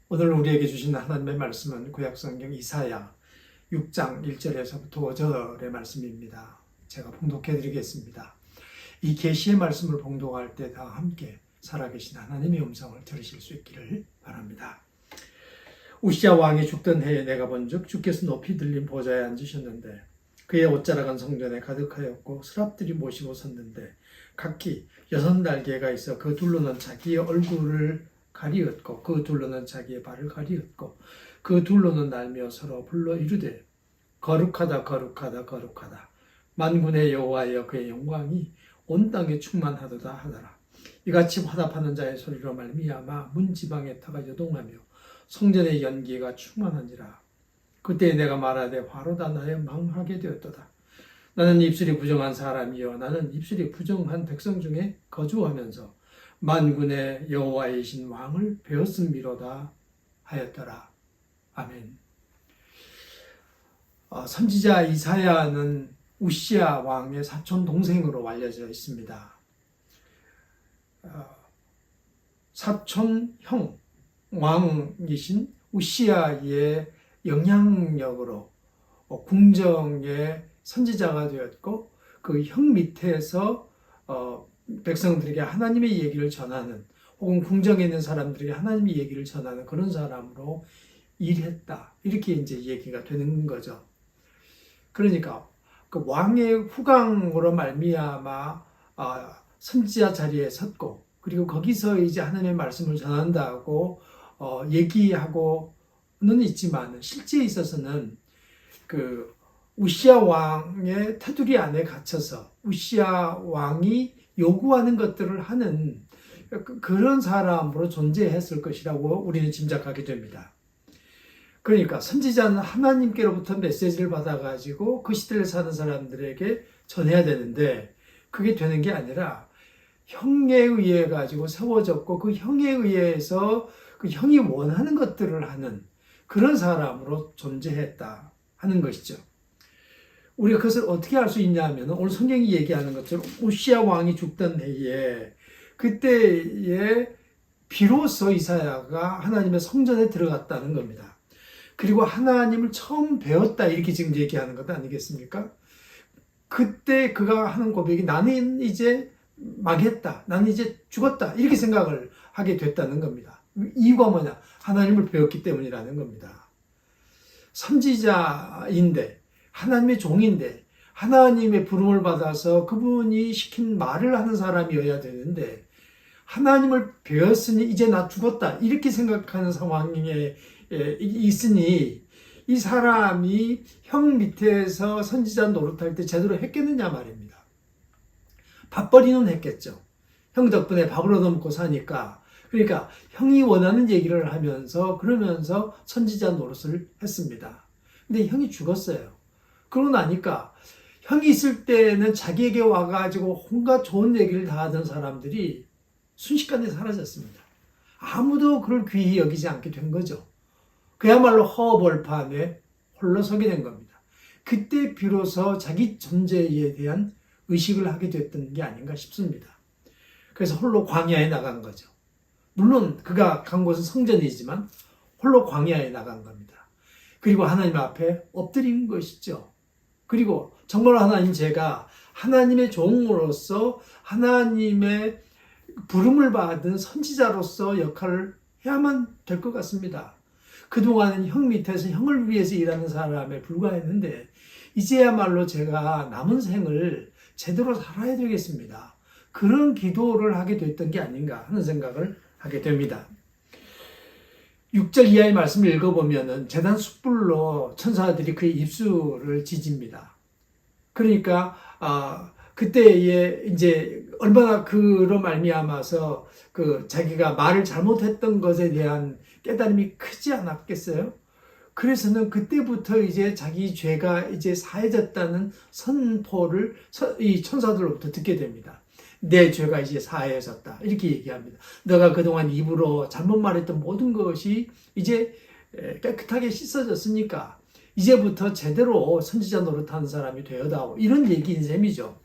오늘 우리에게 주신 하나님의 말씀은 구약성경 이사야 6장 1절에서부터 5절의 말씀입니다. 제가 봉독해 드리겠습니다. 이 계시의 말씀을 봉독할 때 다 함께 살아계신 하나님의 음성을 들으실 수 있기를 바랍니다. 우시야 왕이 죽던 해에 내가 본즉 주께서 높이 들린 보좌에 앉으셨는데 그의 옷자락은 성전에 가득하였고 스랍들이 모시고 섰는데 각기 6날개가 있어 그 둘로는 자기의 얼굴을 가리었고 그 둘로는 자기의 발을 가리었고 그 둘로는 날며 서로 불러 이르되 거룩하다 거룩하다 거룩하다 만군의 여호와여 그의 영광이 온 땅에 충만하도다 하더라. 이같이 화답하는 자의 소리로 말미암아 문지방의 터가 요동하며 성전의 연기가 충만한지라. 그때 내가 말하되 화로다 나여 망하게 되었도다. 나는 입술이 부정한 사람이여 나는 입술이 부정한 백성 중에 거주하면서 만군의 여호와이신 왕을 배웠음이로다 하였더라. 아멘. 선지자 이사야는 우시야 왕의 사촌 동생으로 알려져 있습니다. 사촌형 왕이신 우시야의 영향력으로 궁정의 선지자가 되었고 그 형 밑에서 백성들에게 하나님의 얘기를 전하는 혹은 궁정에 있는 사람들에게 하나님의 얘기를 전하는 그런 사람으로 일했다. 이렇게 이제 얘기가 되는 거죠. 그러니까 그 왕의 후광으로 말미암아 선지자 자리에 섰고 그리고 거기서 이제 하나님의 말씀을 전한다고 얘기하고는 있지만 실제에 있어서는 그 우시야 왕의 테두리 안에 갇혀서 우시야 왕이 요구하는 것들을 하는 그런 사람으로 존재했을 것이라고 우리는 짐작하게 됩니다. 그러니까 선지자는 하나님께로부터 메시지를 받아가지고 그 시대를 사는 사람들에게 전해야 되는데 그게 되는 게 아니라 형에 의해 가지고 세워졌고 그 형에 의해서 그 형이 원하는 것들을 하는 그런 사람으로 존재했다 하는 것이죠. 우리가 그것을 어떻게 알 수 있냐면 오늘 성경이 얘기하는 것처럼 우시야 왕이 죽던 해에 그때에 비로소 이사야가 하나님의 성전에 들어갔다는 겁니다. 그리고 하나님을 처음 배웠다 이렇게 지금 얘기하는 것 아니겠습니까? 그때 그가 하는 고백이 나는 이제 망했다. 나는 이제 죽었다. 이렇게 생각을 하게 됐다는 겁니다. 이유가 뭐냐? 하나님을 배웠기 때문이라는 겁니다. 선지자인데 하나님의 종인데 하나님의 부름을 받아서 그분이 시킨 말을 하는 사람이어야 되는데 하나님을 배웠으니 이제 나 죽었다 이렇게 생각하는 상황에 있으니 이 사람이 형 밑에서 선지자 노릇할 때 제대로 했겠느냐 말입니다. 밥벌이는 했겠죠. 형 덕분에 밥을 얻어먹고 사니까. 그러니까 형이 원하는 얘기를 하면서 그러면서 선지자 노릇을 했습니다. 근데 형이 죽었어요. 그러고 나니까 형이 있을 때는 자기에게 와가지고 온갖 좋은 얘기를 다 하던 사람들이 순식간에 사라졌습니다. 아무도 그를 귀히 여기지 않게 된 거죠. 그야말로 허벌판에 홀로 서게 된 겁니다. 그때 비로소 자기 존재에 대한 의식을 하게 됐던 게 아닌가 싶습니다. 그래서 홀로 광야에 나간 거죠. 물론 그가 간 곳은 성전이지만 홀로 광야에 나간 겁니다. 그리고 하나님 앞에 엎드린 것이죠. 그리고 정말 하나님 제가 하나님의 종으로서 하나님의 부름을 받은 선지자로서 역할을 해야만 될 것 같습니다. 그동안은 형 밑에서 형을 위해서 일하는 사람에 불과했는데 이제야말로 제가 남은 생을 제대로 살아야 되겠습니다. 그런 기도를 하게 됐던 게 아닌가 하는 생각을 하게 됩니다. 6절 이하의 말씀을 읽어보면은 제단 숯불로 천사들이 그의 입술을 지집니다. 그러니까 그때에 이제 얼마나 그로 말미암아서 그 자기가 말을 잘못했던 것에 대한 깨달음이 크지 않았겠어요? 그래서는 그때부터 이제 자기 죄가 이제 사해졌다는 선포를 이 천사들로부터 듣게 됩니다. 내 죄가 이제 사해졌다. 이렇게 얘기합니다. 너가 그동안 입으로 잘못 말했던 모든 것이 이제 깨끗하게 씻어졌으니까 이제부터 제대로 선지자 노릇하는 사람이 되어다오. 이런 얘기인 셈이죠.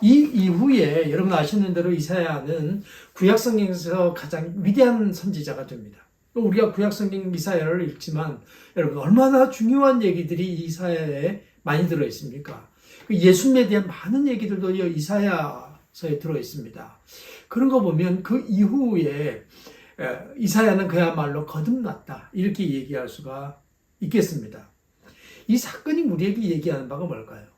이 이후에 여러분 아시는 대로 이사야는 구약성경에서 가장 위대한 선지자가 됩니다. 우리가 구약성경 이사야를 읽지만 여러분 얼마나 중요한 얘기들이 이사야에 많이 들어있습니까? 예수님에 대한 많은 얘기들도 이사야서에 들어있습니다. 그런 거 보면 그 이후에 이사야는 그야말로 거듭났다 이렇게 얘기할 수가 있겠습니다. 이 사건이 우리에게 얘기하는 바가 뭘까요?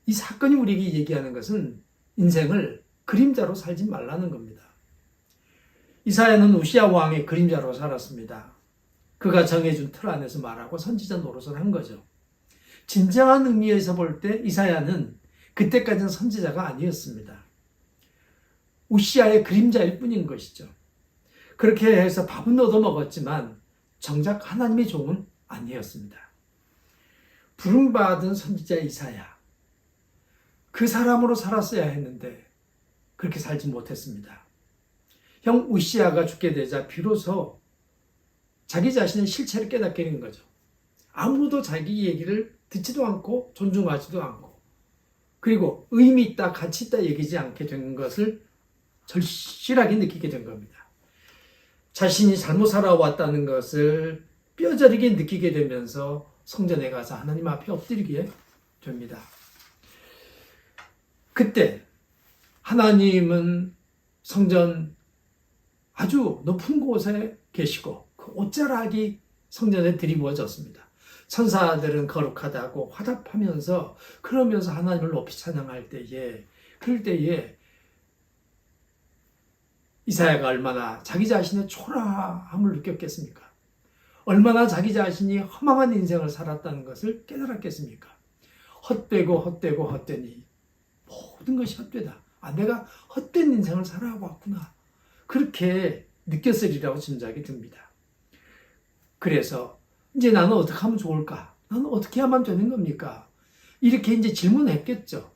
이 사건이 우리에게 얘기하는 것은 인생을 그림자로 살지 말라는 겁니다. 이사야는 우시야 왕의 그림자로 살았습니다. 그가 정해준 틀 안에서 말하고 선지자 노릇을 한 거죠. 진정한 의미에서 볼 때 이사야는 그때까지는 선지자가 아니었습니다. 우시야의 그림자일 뿐인 것이죠. 그렇게 해서 밥은 얻어먹었지만 정작 하나님의 종은 아니었습니다. 부름받은 선지자 이사야, 그 사람으로 살았어야 했는데 그렇게 살지 못했습니다. 형 우시야가 죽게 되자 비로소 자기 자신의 실체를 깨닫게 된 거죠. 아무도 자기 얘기를 듣지도 않고 존중하지도 않고 그리고 의미 있다 가치 있다 얘기지 않게 된 것을 절실하게 느끼게 된 겁니다. 자신이 잘못 살아왔다는 것을 뼈저리게 느끼게 되면서 성전에 가서 하나님 앞에 엎드리게 됩니다. 그때 하나님은 성전 아주 높은 곳에 계시고 그 옷자락이 성전에 드리워졌습니다. 천사들은 거룩하다고 화답하면서 그러면서 하나님을 높이 찬양할 때에 그럴 때에 이사야가 얼마나 자기 자신의 초라함을 느꼈겠습니까? 얼마나 자기 자신이 허망한 인생을 살았다는 것을 깨달았겠습니까? 헛되니 모든 것이 헛되다. 내가 헛된 인생을 살아왔구나. 그렇게 느꼈으리라고 짐작이 듭니다. 그래서 이제 나는 어떻게 하면 좋을까? 나는 어떻게 하면 되는 겁니까? 이렇게 이제 질문했겠죠.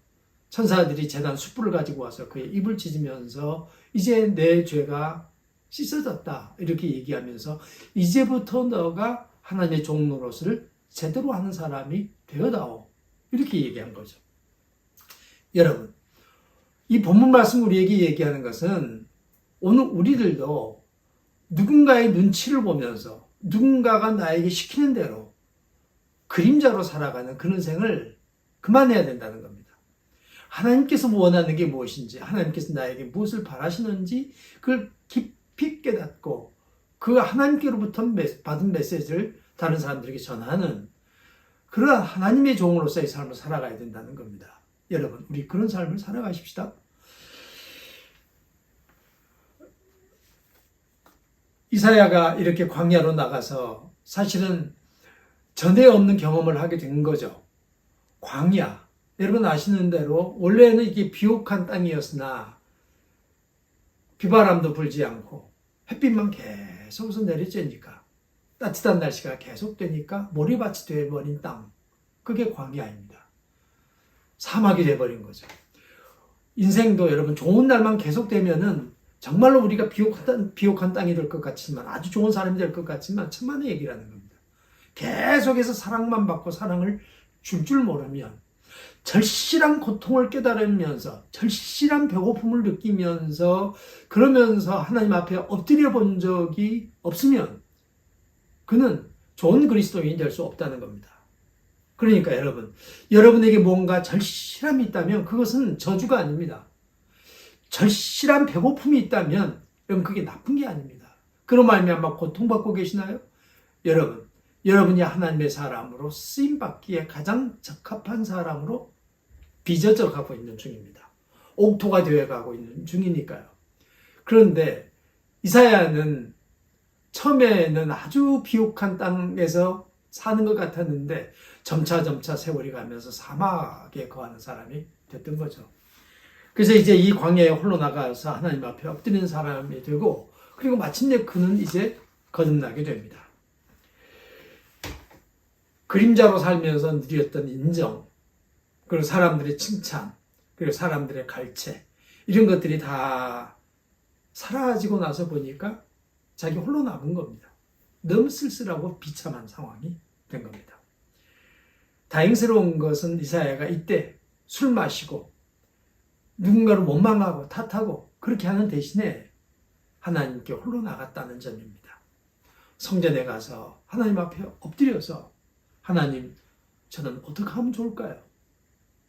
천사들이 제단 숯불을 가지고 와서 그의 입을 찢으면서 이제 내 죄가 씻어졌다. 이렇게 얘기하면서 이제부터 너가 하나님의 종 노릇을 제대로 하는 사람이 되어다오. 이렇게 얘기한 거죠. 여러분, 이 본문 말씀 우리에게 얘기하는 것은 오늘 우리들도 누군가의 눈치를 보면서 누군가가 나에게 시키는 대로 그림자로 살아가는 그런 생을 그만해야 된다는 겁니다. 하나님께서 원하는 게 무엇인지, 하나님께서 나에게 무엇을 바라시는지 그걸 깊이 깨닫고 그 하나님께로부터 받은 메시지를 다른 사람들에게 전하는 그러한 하나님의 종으로서의 삶을 살아가야 된다는 겁니다. 여러분, 우리 그런 삶을 살아가십시다. 이사야가 이렇게 광야로 나가서 사실은 전에 없는 경험을 하게 된 거죠. 광야. 여러분 아시는 대로 원래는 이게 비옥한 땅이었으나 비바람도 불지 않고 햇빛만 계속해서 내리쬐니까 따뜻한 날씨가 계속되니까 모래밭이 되어버린 땅. 그게 광야입니다. 사막이 되어버린 거죠. 인생도 여러분 좋은 날만 계속되면은 정말로 우리가 비옥한 땅이 될 것 같지만 아주 좋은 사람이 될 것 같지만 천만의 얘기라는 겁니다. 계속해서 사랑만 받고 사랑을 줄 모르면 절실한 고통을 깨달으면서 절실한 배고픔을 느끼면서 그러면서 하나님 앞에 엎드려 본 적이 없으면 그는 좋은 그리스도인이 될 수 없다는 겁니다. 그러니까 여러분에게 뭔가 절실함이 있다면 그것은 저주가 아닙니다. 절실한 배고픔이 있다면 여러분 그게 나쁜 게 아닙니다. 그런 말미암아 고통받고 계시나요? 여러분이 하나님의 사람으로 쓰임받기에 가장 적합한 사람으로 빚어져 가고 있는 중입니다. 옥토가 되어가고 있는 중이니까요. 그런데 이사야는 처음에는 아주 비옥한 땅에서 사는 것 같았는데 점차 세월이 가면서 사막에 거하는 사람이 됐던 거죠. 그래서 이제 이 광야에 홀로 나가서 하나님 앞에 엎드리는 사람이 되고 그리고 마침내 그는 이제 거듭나게 됩니다. 그림자로 살면서 누렸던 인정, 그리고 사람들의 칭찬, 그리고 사람들의 갈채 이런 것들이 다 사라지고 나서 보니까 자기 홀로 남은 겁니다. 너무 쓸쓸하고 비참한 상황이 된 겁니다. 다행스러운 것은 이사야가 이때 술 마시고 누군가를 원망하고 탓하고 그렇게 하는 대신에 하나님께 홀로 나갔다는 점입니다. 성전에 가서 하나님 앞에 엎드려서 하나님, 저는 어떻게 하면 좋을까요?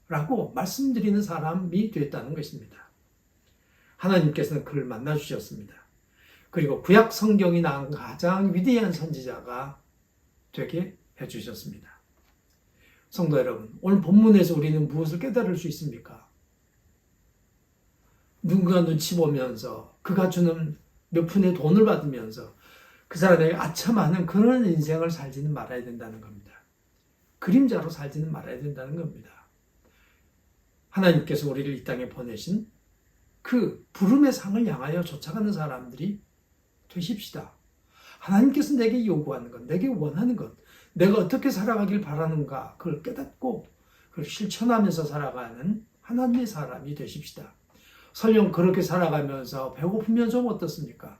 라고 말씀드리는 사람이 됐다는 것입니다. 하나님께서는 그를 만나주셨습니다. 그리고 구약 성경이 낳은 가장 위대한 선지자가 되게 해주셨습니다. 성도 여러분, 오늘 본문에서 우리는 무엇을 깨달을 수 있습니까? 누군가 눈치 보면서 그가 주는 몇 푼의 돈을 받으면서 그 사람에게 아첨하는 그런 인생을 살지는 말아야 된다는 겁니다. 그림자로 살지는 말아야 된다는 겁니다. 하나님께서 우리를 이 땅에 보내신 그 부름의 상을 향하여 쫓아가는 사람들이 되십시다. 하나님께서 내게 요구하는 것, 내게 원하는 것, 내가 어떻게 살아가길 바라는가, 그걸 깨닫고 그걸 실천하면서 살아가는 하나님의 사람이 되십시다. 설령 그렇게 살아가면서 배고프면 좀 어떻습니까?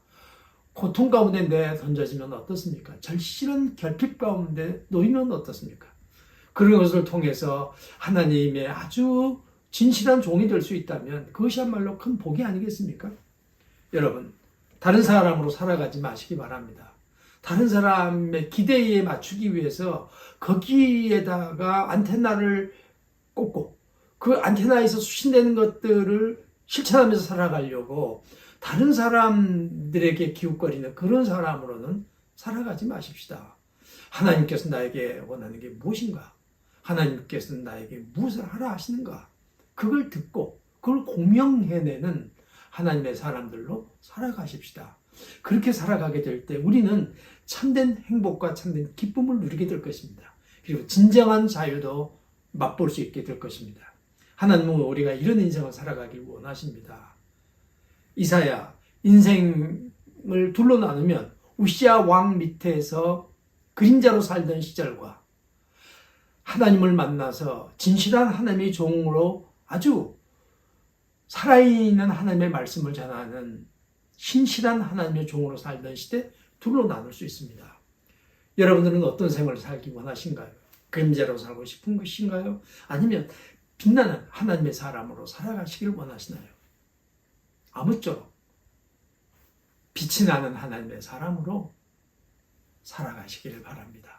고통 가운데 내던져지면 어떻습니까? 절실한 결핍 가운데 놓이면 어떻습니까? 그런 것을 통해서 하나님의 아주 진실한 종이 될 수 있다면 그것이야말로 큰 복이 아니겠습니까? 여러분, 다른 사람으로 살아가지 마시기 바랍니다. 다른 사람의 기대에 맞추기 위해서 거기에다가 안테나를 꽂고 그 안테나에서 수신되는 것들을 실천하면서 살아가려고 다른 사람들에게 기웃거리는 그런 사람으로는 살아가지 마십시다. 하나님께서 나에게 원하는 게 무엇인가? 하나님께서는 나에게 무엇을 하라 하시는가? 그걸 듣고 그걸 공명해내는 하나님의 사람들로 살아가십시다. 그렇게 살아가게 될 때 우리는 참된 행복과 참된 기쁨을 누리게 될 것입니다. 그리고 진정한 자유도 맛볼 수 있게 될 것입니다. 하나님은 우리가 이런 인생을 살아가길 원하십니다. 이사야, 인생을 둘로 나누면 우시아 왕 밑에서 그림자로 살던 시절과 하나님을 만나서 진실한 하나님의 종으로 아주 살아있는 하나님의 말씀을 전하는 신실한 하나님의 종으로 살던 시대 둘로 나눌 수 있습니다. 여러분들은 어떤 생활을 살기 원하신가요? 그림자로 살고 싶은 것인가요? 아니면 빛나는 하나님의 사람으로 살아가시길 원하시나요? 아무쪼록 빛이 나는 하나님의 사람으로 살아가시기를 바랍니다.